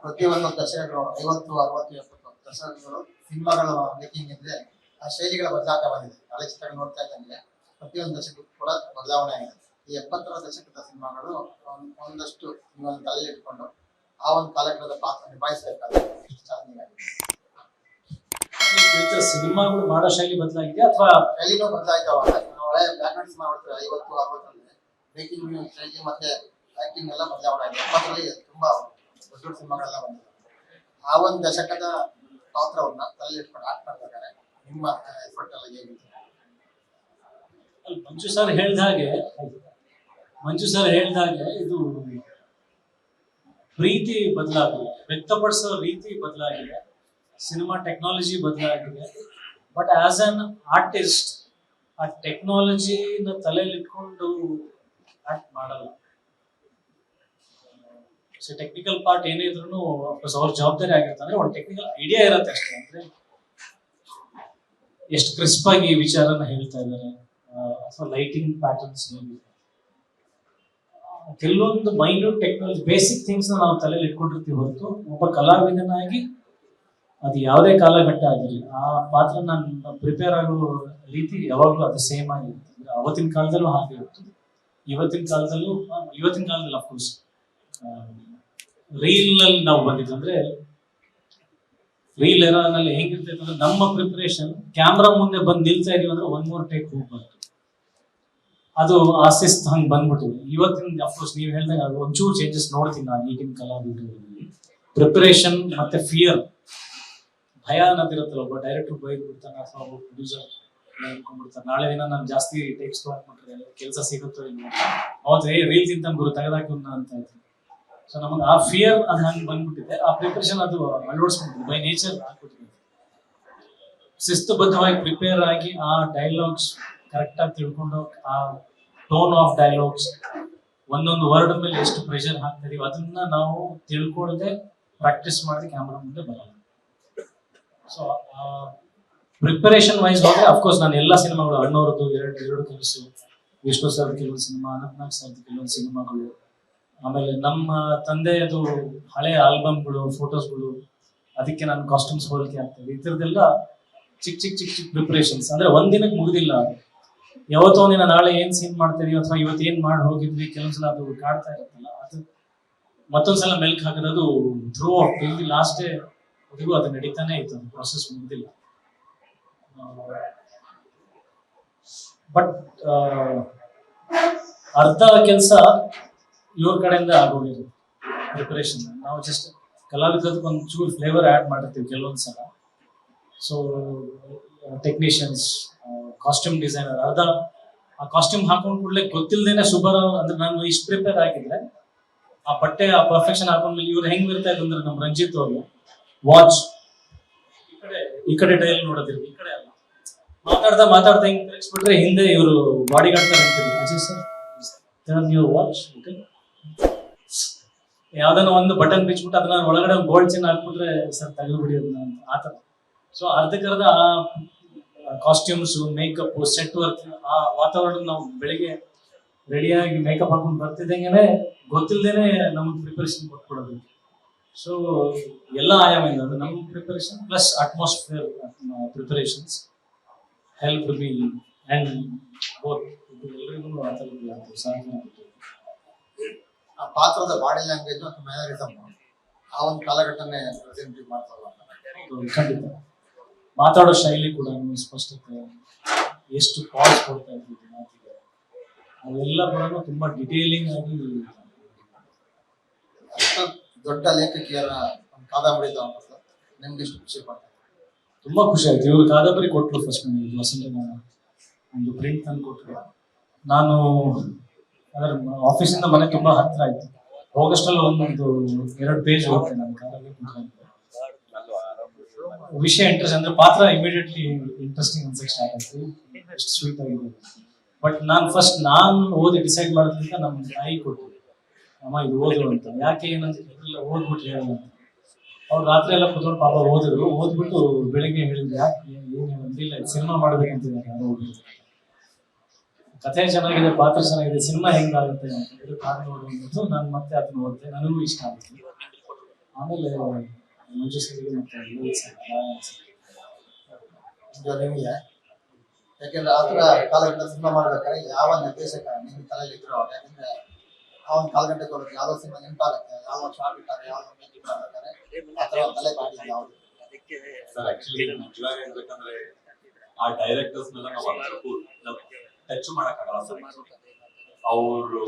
ಪ್ರತಿಯೊಂದು ದಶಕಗಳು 50, 60, 70 ದಶಕಗಳು ಸಿನಿಮಾಗಳ ಮೇಕಿಂಗ್ ಇದ್ರೆ ಆ ಶೈಲಿಗಳ ಬದಲಾಗ್ತಾ ಬಂದಿದೆ. ಹಳೆ ಚಿತ್ರಗಳು ನೋಡ್ತಾ ಇದ್ದಂಗೆ ಪ್ರತಿಯೊಂದು ದಶಕಕ್ಕೂ ಕೂಡ ಬದಲಾವಣೆ ಆಗಿದೆ. ಈ 70ರ ದಶಕದ ಸಿನಿಮಾಗಳು ಒಂದಷ್ಟು ತಲೆ ಇಟ್ಕೊಂಡು ಆ ಒಂದು ಕಾಲಘಟ್ಟದ ಪಾತ್ರ ನಿಭಾಯಿಸಬೇಕಾದ್ರೆ ಚಾಲೆಂಜಿಂಗ್ ಆಗಿದೆ. ಸಿನಿಮಾಗಳು ಮಾಡೋ ಶೈಲಿ ಬದಲಾಗಿದೆ ಅಥವಾ ಶೈಲಿನೂ ಬದಲಾಯ್ತಾವ. ಹಳೆ ಬ್ಯಾಕ್ಗ್ರೌಂಡ್ ಸಿನಿಮಾ ಮಾಡ್ತಾರೆ 50, 60ರಲ್ಲಿ ಮೇಕಿಂಗ್ ಶೈಲಿ ಮತ್ತೆ ಆಕ್ಟಿಂಗ್ ಎಲ್ಲ ಬದಲಾವಣೆ ಆಗಿದೆ. 70ರಲ್ಲಿ ತುಂಬಾ ದೊಡ್ಡ ದೊಡ್ಡ ಸಿನಿಮಾಗಳೆಲ್ಲ ಬಂದಿದೆ. ಆ ಒಂದು ದಶಕದ ಪಾತ್ರವನ್ನ ತಲೆ ಇಟ್ಕೊಂಡು ಆಕ್ಟ್ ಮಾಡ್ಬೇಕಾದ್ರೆ ನಿಮ್ಮ ಎಫರ್ಟ್ ಎಲ್ಲ ಹೇಗಿತ್ತು? ಮಂಜು ಸರ್ ಹೇಳ್ದ ಹಾಗೆ ಇದು ಪ್ರೀತಿ ಬದಲಾಗಿದೆ, ವ್ಯಕ್ತಪಡಿಸೋ ರೀತಿ ಬದಲಾಗಿದೆ, ಸಿನಿಮಾ ಟೆಕ್ನಾಲಜಿ ಬದಲಾಗಿದೆ. ಬಟ್ ಆಸ್ ಅನ್ ಆರ್ಟಿಸ್ಟ್ ಆ ಟೆಕ್ನಾಲಜಿನ ತಲೆಯಲ್ಲಿ ಇಟ್ಕೊಂಡು ಆಕ್ಟ್ ಮಾಡಲ್ಲ. ಟೆಕ್ನಿಕಲ್ ಪಾರ್ಟ್ ಏನೇ ಇದ್ರು ಅವ್ರ ಜವಾಬ್ದಾರಿ ಆಗಿರುತ್ತೆ. ಅಂದ್ರೆ ಒಂದು ಟೆಕ್ನಿಕಲ್ ಐಡಿಯಾ ಇರುತ್ತೆ ಅಷ್ಟೇ. ಅಂದ್ರೆ ಎಷ್ಟು ಕ್ರಿಸ್ಪ್ ಆಗಿ ಈ ವಿಚಾರನ ಹೇಳ್ತಾ ಇದ್ದಾರೆ ಅಥವಾ ಲೈಟಿಂಗ್ ಪ್ಯಾಟರ್ನ್ಸ್ ಕೆಲವೊಂದು ಮೈನ್ಯೂಟ್ ಟೆಕ್ನಾಲಜಿ ಬೇಸಿಕ್ ಥಿಂಗ್ಸ್ ನಾವು ತಲೆಯಲ್ಲಿ ಇಟ್ಕೊಂಡಿರ್ತೀವಿ ಹೊರತು ಒಬ್ಬ ಕಲಾವಿದನಾಗಿ ಅದು ಯಾವುದೇ ಕಾಲಘಟ್ಟ ಆಗಿರಲಿ ಆ ಪಾತ್ರ ನಾನು ಪ್ರಿಪೇರ್ ಆಗೋ ರೀತಿ ಯಾವಾಗಲೂ ಅದು ಸೇಮ್ ಆಗಿರುತ್ತೆ. ಅವತ್ತಿನ ಕಾಲದಲ್ಲೂ ಹಾಗೆ ಇತ್ತು, ಇವತ್ತಿನ ಕಾಲದಲ್ಲಿ ಅಫ್ಕೋರ್ಸ್ ರೀಲ್ ನಲ್ಲಿ ನಾವು ಬಂದಿದ್ದು. ಅಂದ್ರೆ ರೀಲ್ ಎರಾನಲ್ಲಿ ಹೆಂಗಿರ್ತೈತೆ ಅಂದ್ರೆ ನಮ್ಮ ಪ್ರಿಪರೇಷನ್ ಕ್ಯಾಮ್ರಾ ಮುಂದೆ ಬಂದು ನಿಲ್ತಾ ಇದೀವಿ ಅಂದ್ರೆ 1 more ಟೇಕ್ ಹೋಗ್ಬಾರ್ದು. ಅದು ಆ ಶಿಸ್ತು ಹಂಗೆ ಬಂದ್ಬಿಟ್ಟಿದೆ. ಇವತ್ತಿನ ಅಫ್ಕೋರ್ಸ್ ನೀವು ಹೇಳ್ದಂಗೆ ಅದು ಒಂಚೂರು ಚೇಂಜಸ್ ನೋಡ್ತೀನಿ ನಾನು ಈಗಿನ ಕಲಾವಿದರಲ್ಲಿ. ಪ್ರಿಪರೇಷನ್ ಮತ್ತೆ ಫಿಯರ್, ಭಯ ಅನ್ನೋದಿರುತ್ತಲ್ಲ. ಒಬ್ಬ ಡೈರೆಕ್ಟರ್ ಬೈದ್ಬಿಡ್ತಾನೆ ಅಥವಾ ಒಬ್ಬ ಪ್ರೊಡ್ಯೂಸರ್ ಅನ್ಕೊಂಡ್ಬಿಡ್ತಾರೆ ನಾಳೆ ದಿನ ನಾನು ಜಾಸ್ತಿ ಟೇಕ್ಸ್ ತೊಗೊಂಡ್ಬಿಟ್ರೆ ಕೆಲಸ ಸಿಗುತ್ತೋ ಇಲ್ಲ, ಅವತ್ತು ರೀಲ್ಸ್ ಇಂತ ಗುರು ತೆಗೆದಾಕಿನ್ನ ಅಂತ ಇದ್ರು. ಸೊ ನಮಗೆ ಆ ಫಿಯರ್ ಅದು ಹಂಗೆ ಬಂದ್ಬಿಟ್ಟಿದೆ. ಆ ಪ್ರಿಪರೇಷನ್ ಅದು ಅಳವಡಿಸ್ಬಿಟ್ಟಿದೆ, ಬೈ ನೇಚರ್ ಆಗ್ಬಿಟ್ಟಿದೆ. ಶಿಸ್ತುಬದ್ಧವಾಗಿ ಪ್ರಿಪೇರ್ ಆಗಿ ಆ ಡೈಲಾಗ್ಸ್ ಕರೆಕ್ಟಾಗಿ ತಿಳ್ಕೊಂಡು ಆ ಟೋನ್ ಆಫ್ ಡೈಲಾಗ್ಸ್ ಒಂದೊಂದು ವರ್ಡ್ ಮೇಲೆ ಎಷ್ಟು ಪ್ರೆಷರ್ ಹಾಕ್ತಿದೀವಿ ಅದನ್ನ ನಾವು ತಿಳ್ಕೊಳ್ಳದೆ ಪ್ರಾಕ್ಟೀಸ್ ಮಾಡಿದ್ರೆ ಕ್ಯಾಮ್ರಾ ಮುಂದೆ ಬರಲ್ಲ. ಸೊ ಪ್ರಿಪರೇಷನ್ ವೈಸ್ ಹೋದ್ರೆ ಅಫ್ಕೋರ್ಸ್ ನಾನು ಎಲ್ಲ ಸಿನಿಮಾಗಳು ಅಣ್ಣವ್ರದ್ದು ಎರಡು ಕೆಲಸ, ವಿಷ್ಣು ಸರ್ ಕೆಲವೊಂದು ಸಿನಿಮಾ, ಅನಂತನಾಗ್ ಸರ್ದು ಕೆಲವೊಂದು ಸಿನಿಮಾಗಳು, ಆಮೇಲೆ ನಮ್ಮ ತಂದೆಯದು ಹಳೆ ಆಲ್ಬಮ್ಗಳು, ಫೋಟೋಸ್ಗಳು, ಅದಕ್ಕೆ ನಾನು ಕಾಸ್ಟ್ಯೂಮ್ಸ್ ಹೋಲಿಕೆ ಆಗ್ತದೆ. ಈ ಥರದ್ದೆಲ್ಲ ಚಿಕ್ಕ ಪ್ರಿಪರೇಷನ್ಸ್. ಅಂದ್ರೆ ಒಂದಿನಕ್ಕೆ ಮುಗಿದಿಲ್ಲ. ಯಾವತ್ತೋ ಒಂದಿನ ನಾಳೆ ಏನ್ ಸೀನ್ ಮಾಡ್ತೀವಿ ಅಥವಾ ಇವತ್ತು ಏನ್ ಮಾಡಿ ಹೋಗಿದ್ವಿ ಕೆಲವೊಂದ್ಸಲ ಅದು ಕಾಡ್ತಾ ಇರುತ್ತಲ್ಲ, ಅದು ಮತ್ತೊಂದ್ಸಲ ಮೆಲ್ಕ್ ಹಾಕೋದು ಥ್ರೂ ಔಟ್ ಇಲ್ಲಿ ಲಾಸ್ಟ್ ಡೇ ವರೆಗೂ ಅದು ನಡೀತಾನೆ ಇತ್ತು, ಅದು ಪ್ರಾಸೆಸ್ ಮುಗಿದಿಲ್ಲ. ಬಟ್ ಅರ್ಧ ಕೆಲಸ ಇವ್ರ ಕಡೆಯಿಂದ ಆಗೋಗಿರೋದು ಪ್ರಿಪರೇಷನ್. ನಾವು ಜಸ್ಟ್ ಕಲಾವಿದಕ್ಕೆ ಒಂದು ಚೂರು ಫ್ಲೇವರ್ ಆ್ಯಡ್ ಮಾಡಿರ್ತೀವಿ ಕೆಲವೊಂದ್ಸಲ. ಸೊ ಟೆಕ್ನಿಷಿಯನ್ಸ್, ಕಾಸ್ಟ್ಯೂಮ್ ಡಿಸೈನರ್ ಅರ್ಧ ಆ ಕಾಸ್ಟ್ಯೂಮ್ ಹಾಕೊಂಡ್ ಕೂಡಲೇ ಗೊತ್ತಿಲ್ಲದೇನೆ ಸುಬ್ಬರಾವ್ ಅಂದ್ರೆ ನಾನು ಇಷ್ಟು ಪ್ರಿಪೇರ್ ಆಗಿದ್ರೆ ಆ ಬಟ್ಟೆ ಆ ಪರ್ಫೆಕ್ಷನ್ ಹಾಕೊಂಡ್ಮೇಲೆ ಇವ್ರು ಹೆಂಗ್ ಇರ್ತಾ ಇದ್ರು ಅಂದ್ರೆ ನಮ್ಮ ರಂಜಿತ್ ಅವರು ವಾಚ್ ಈ ಕಡೆ ಡೈಲ್ ನೋಡೋದಿರ್ಲಿ, ಈ ಕಡೆ ಅಲ್ಲ, ಮಾತಾಡ್ತಾ ಹಿಂಗ್ ತಿರ್ಗಿಸ್ಬಿಟ್ರೆ ಹಿಂದೆ ಇವರು ಬಾಡಿ ಗಾರ್ಡ್ ಅಂತೀವಿ, ಅಜಯ್ ಸರ್ ನೀವು ವಾಚ್ ಯಾವ್ದನ್ನ ಒಂದು ಬಟನ್ ಬಿಚ್ಬಿಟ್ಟು ಅದನ್ನ ಒಳಗಡೆ ಗೋಲ್ಡ್ ಚಿನ್ನ ಹಾಕ್ಬಿಟ್ರೆ ಸರ್ ತೆಗೆದು ಬಿಡಿ ಅದನ್ನ ಅಂತ ಆತರ. ಸೊ ಅರ್ಧಕ್ಕರ್ಧ ಆ ಕಾಸ್ಟ್ಯೂಮ್ಸ್, ಮೇಕಪ್, ಸೆಟ್ ವರ್ಕ್, ಆ ವಾತಾವರಣ ನಾವು ಬೆಳಿಗ್ಗೆ ರೆಡಿಯಾಗಿ ಮೇಕಪ್ ಹಾಕೊಂಡು ಬರ್ತಿದ್ದಂಗೆನೆ ಗೊತ್ತಿಲ್ಲದೇನೆ ನಮ್ಗೆ ಪ್ರಿಪರೇಷನ್ ಕೊಟ್ಬಿಡೋದು. ಸೊ ಎಲ್ಲ ಆಯಾಮದಿಂದ ಅದು ನಮ್ಮ preparation plus atmosphere preparations help me and both ಎಲ್ಲರಿಗೂ ಆ ಥರದ್ದು ಸಾಧನೆ. ಆ ಪಾತ್ರದ ಬಾಡಿ ಲ್ಯಾಂಗ್ವೇಜ್ ಮತ್ತು ಮ್ಯಾನರಿಸಮ್ ಆ ಒಂದು ಕಾಲಘಟ್ಟನೇ ಪ್ರೆಸೆಂಟ್ ಮಾಡ್ತಾರಲ್ಲ. ಖಂಡಿತ ಮಾತಾಡೋ ಶೈಲಿ ಕೂಡ ಸ್ಪಷ್ಟತೆ, ಎಷ್ಟು ಪಾಸ್ ಕೊಡ್ತಾ ಇದ್ದೀವಿ ಮಾತಿಗೆ, ಅವೆಲ್ಲ ಕೂಡ ತುಂಬಾ ಡಿಟೇಲಿಂಗ್ ಆಗಿ. ದೊಡ್ಡ ಲೇಖಕಿಯರ ಕಾದಂಬರಿ ನಿಮ್ಗೆ ಎಷ್ಟು ಖುಷಿ ಪಡ್ತಾರೆ? ತುಂಬಾ ಖುಷಿ ಆಯ್ತು. ಇವರು ಕಾದಂಬರಿ ಕೊಟ್ಟರು ಫಸ್ಟ್ ನನಗೆ ವಸಂತ ಒಂದು ಪ್ರಿಂಟ್ ತಂದು ಕೊಟ್ಟರು. ನಾನು ಅದರ ಆಫೀಸಿಂದ ಮನೆ ತುಂಬಾ ಹತ್ರ ಆಯ್ತು, ಹೋಗಷ್ಟಲ್ಲಿ ಒಂದು 2 ಪೇಜ್ ಹೋಗ್ತೇನೆ ನನ್ನ ಕಾರಲ್ಲಿ ಕುತ್ಕೊಂಡು. ವಿಷಯ ಇಂಟ್ರೆಸ್ಟ್ ಅಂದ್ರೆ ಪಾತ್ರ ಇಮಿಡಿಯೇಟ್ಲಿ ಇಂಟ್ರೆಸ್ಟಿಂಗ್ ಅನ್ಸಕ್ಕೆ ಸ್ಟಾರ್ಟ್ ಆಯ್ತು, ಎಷ್ಟು ಸ್ವೀಟ್ ಆಗಿದೆ. ಬಟ್ ನಾನು ಓದಿ ಡಿಸೈಡ್ ಮಾಡೋದ್ರಿಂದ ನಮ್ಮ ತಾಯಿ ಕೊಟ್ಟರು, ಅಮ್ಮ ಇದು ಓದು ಅಂತ. ಯಾಕೆ ಏನಂತ ಎಲ್ಲ ಓದ್ಬಿಟ್ಟು ಹೇಳಲ್ಲ ಅಂತ. ಅವ್ರು ರಾತ್ರಿ ಎಲ್ಲ ಕುತ್ಕೊಂಡು ಪಾಪ ಓದ್ಬಿಟ್ಟು ಬೆಳಿಗ್ಗೆ ಹೇಳಿದ್ರು ಯಾಕೆ ಏನು ಅಂತಿಲ್ಲ, ಸಿನಿಮಾ ಮಾಡ್ಬೇಕಂತಿದ್ದಾರೆ ಯಾರೋ ಹೋಗಿ. ಕಥೆ ಚೆನ್ನಾಗಿದೆ, ಪಾತ್ರ ಚೆನ್ನಾಗಿದೆ, ಸಿನಿಮಾ ಹೆಂಗಾಗುತ್ತೆ ಅಂತ ಹೇಳಿ ಕಾರಣ ನೋಡುವಂಥದ್ದು ನಾನು ಮತ್ತೆ ಅದನ್ನ ಓದಿದೆ. ನನಗೂ ಇಷ್ಟ ಆಗುತ್ತೆ. ಆಮೇಲೆ ಮಂಜು ಸರಿಗೆ ಮತ್ತೆ ಲೋಹಿತ್ ಸರ್, ನಾರಾಯಣ್ ಸರ್. ಇದು ನಿಮಗೆ ಯಾಕೆಂದ್ರೆ ಆ ಥರ ಕಾಲಘಟ್ಟ ಸಿನಿಮಾ ಮಾಡ್ಬೇಕಾದ್ರೆ ಯಾವ ನಿರ್ದೇಶಕ ನಿಮ್ಮ ತಲೆಯಲ್ಲಿ ಇದ್ರು ಅವ್ರು, ಯಾಕಂದ್ರೆ ಆ ಒಂದು ಕಾಲಘಟ್ಟ ಕೊಡೋದು ಯಾವ್ದೋ ಸಿನಿಮಾ ನೆನಪಾಗುತ್ತೆ, ಯಾವ ಶಾರ್ಟ್ ಇಟ್ಟಾರೆ, ಯಾವ ಮೇಕಿಂಗ್ ಮಾಡ್ಬೇಕಾದ್ರೆ ಆ ಥರ ಒಂದು ತಲೆ ಕಾಟಿದ್ದು ಯಾವುದು? ಸರ್ ಆಕ್ಚುಲಿ ನಿಜವಾಗಿ ಹೇಳ್ಬೇಕಂದ್ರೆ ಆ ಡೈರೆಕ್ಟರ್ಸ್ ನಾವು ಟಚ್ ಮಾಡಕ್ಕಾಗಲ್ಲ ಸರ್. ಅವರು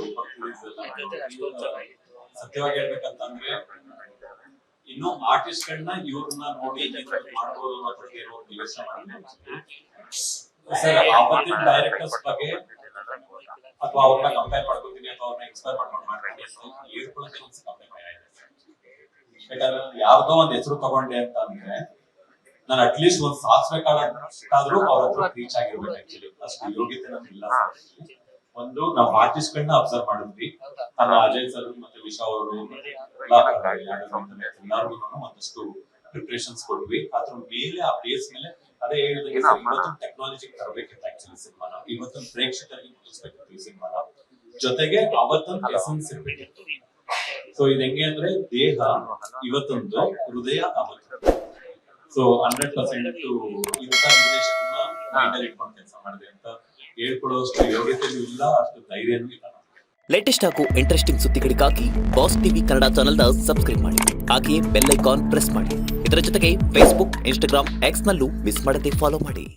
ಸತ್ಯವಾಗಿ ಹೇಳ್ಬೇಕಂತಂದ್ರೆ ಇನ್ನು ಆರ್ಟಿಸ್ಟ್ ಗಳನ್ನ ಇವ್ರನ್ನ ನೋಡಿ ಮಾಡ್ಬೋದು ಅನ್ನೋ ಬಗ್ಗೆ ಯೋಚನೆ ಮಾಡ್ತೀನಿ ಸರ್. ಅವತ್ತಿನ ಡೈರೆಕ್ಟರ್ಸ್ ಬಗ್ಗೆ ಅಥವಾ ಅವ್ರನ್ನ ಕಂಪೇರ್ ಮಾಡ್ಕೊತೀನಿ ಅಥವಾ ಅವ್ರನ್ನ ಎಕ್ಸ್ಪೈರ್ ಮಾಡ್ಕೊಂಡು ಹೇಳ್ಕೊಳ್ಳೋಕೆ ಒಂದು ಕಮ್ಮಿ ಭಯ ಇದೆ. ಯಾಕಂದ್ರೆ ಯಾವ್ದೋ ಒಂದ್ ಹೆಸರು ತಗೊಂಡೆ ಅಂತ ಅಂದ್ರೆ ನಾನು ಅಟ್ಲೀಸ್ಟ್ ಒಂದ್ ಸಾಧಿಸ್ಬೇಕಾದ್ರೂ ಅವ್ರ ಹತ್ರ ರೀಚ್ ಆಗಿರ್ಬೇಕು. ಆಕ್ಚುಲಿ ಅಷ್ಟು ಯೋಗ್ಯತೆ ನಮ್ಗಿಲ್ಲ. ಒಂದು ನಾವು ಆರ್ಟಿಸ್ಟ್ ಗಳನ್ನ ಅಬ್ಸರ್ವ್ ಮಾಡಿದ್ವಿ, ನನ್ನ ಅಜಯ್ ಸರ್ ಮತ್ತೆ ವಿಶಾ ಅವರು ಎಲ್ಲರಿಗೂ ಒಂದಷ್ಟು ಪ್ರಿಪರೇಷನ್ಸ್ ಕೊಟ್ವಿ. ಅದ್ರ ಮೇಲೆ ಆ ಬೇಸ್ ಮೇಲೆ ಅದೇ ಹೇಳಿದಂಗೆ ಇವತ್ತು ಟೆಕ್ನಾಲಜಿ ತರಬೇಕಿತ್ತು ಆಕ್ಚುಲಿ ಸಿನಿಮಾನ, ಇವತ್ತು ಪ್ರೇಕ್ಷಕರಿಗೆ ಮುಟ್ಟಿಸ್ಬೇಕಿತ್ತು ಈ ಸಿನಿಮಾನ, ಜೊತೆಗೆ ಅವತ್ತೊಂದು ಎಸೆನ್ಸ್ ಇರ್ಬೇಕಿತ್ತು. ಸೊ ಇದು ಹೆಂಗೆ ಅಂದ್ರೆ ದೇಹ ಇವತ್ತೊಂದು, ಹೃದಯ ಅವತ್ತು. ಸೊ 100% ಇಂಥ ನಿರ್ದೇಶಕನ್ನ ಮೈಂಡ್ ಅಲ್ಲಿ ಇಟ್ಕೊಂಡು ಕೆಲಸ ಮಾಡಿದೆ ಅಂತ ಹೇಳ್ಕೊಡೋಷ್ಟು ಯೋಗ್ಯತೆಯೂ ಇಲ್ಲ, ಅಷ್ಟು ಧೈರ್ಯನೂ ಇಲ್ಲ. ಲೇಟೆಸ್ಟ್ ಹಾಗೂ ಇಂಟ್ರೆಸ್ಟಿಂಗ್ ಸುದ್ದಿಗಳಿಗಾಗಿ ಬಾಸ್ ಟಿವಿ ಕನ್ನಡ ಚಾನೆಲ್ನ ಸಬ್ಸ್ಕ್ರೈಬ್ ಮಾಡಿ, ಹಾಗೆಯೇ ಬೆಲ್ ಐಕಾನ್ ಪ್ರೆಸ್ ಮಾಡಿ. ಇದರ ಜೊತೆಗೆ ಫೇಸ್ಬುಕ್, ಇನ್ಸ್ಟಾಗ್ರಾಮ್, ಎಕ್ಸ್ ನಲ್ಲೂ ಮಿಸ್ ಮಾಡದೆ ಫಾಲೋ ಮಾಡಿ.